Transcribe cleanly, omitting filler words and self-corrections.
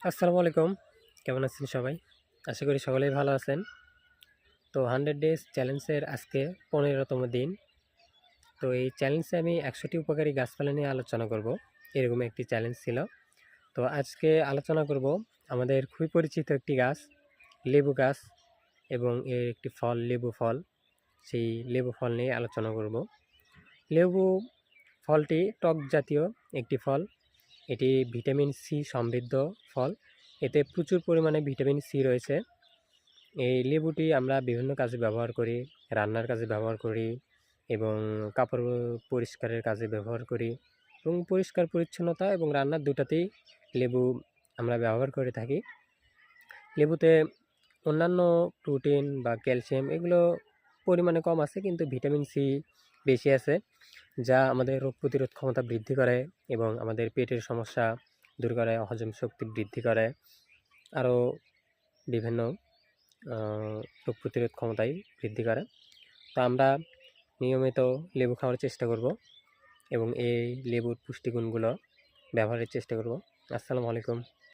আসসালামু আলাইকুম। কেমন আছেন সবাই? আশা করি সকলেই ভালো আছেন। তো 100 ডেজ চ্যালেঞ্জের আজকে ১৫তম দিন। তো এই চ্যালেঞ্জে আমি ১০০টি উপকারী গাছপালা নিয়ে আলোচনা করব। এরকম একটি চ্যালেঞ্জ ছিল। তো আজকে আলোচনা করব আমাদের খুবই পরিচিত একটি গাছ, লেবু গাছ এবং এর একটি ফল লেবু ফল। সেই লেবু ফল নিয়ে আলোচনা করব। লেবু ফলটি টক জাতীয় একটি ফল। এটি ভিটামিন সি সমৃদ্ধ ফল। এতে প্রচুর পরিমাণে ভিটামিন সি রয়েছে। এই লেবুটি আমরা বিভিন্ন কাজে ব্যবহার করি, রান্নার কাজে ব্যবহার করি এবং কাপড় পরিষ্কারের কাজে ব্যবহার করি এবং পরিষ্কার পরিচ্ছন্নতা এবং রান্নার দুটাতেই লেবু আমরা ব্যবহার করে থাকি। লেবুতে অন্যান্য প্রোটিন বা ক্যালসিয়াম এগুলো পরিমাণে কম আছে, কিন্তু ভিটামিন সি বেশি আছে, যা আমাদের রোগ প্রতিরোধ ক্ষমতা বৃদ্ধি করে এবং আমাদের পেটের সমস্যা দূর করে, হজম শক্তি বৃদ্ধি করে, আরও বিভিন্ন রোগ প্রতিরোধ ক্ষমতাই বৃদ্ধি করে। তো আমরা নিয়মিত লেবু খাওয়ার চেষ্টা করব এবং এই লেবুর পুষ্টিগুণগুলো ব্যবহারের চেষ্টা করব। আসসালামু আলাইকুম।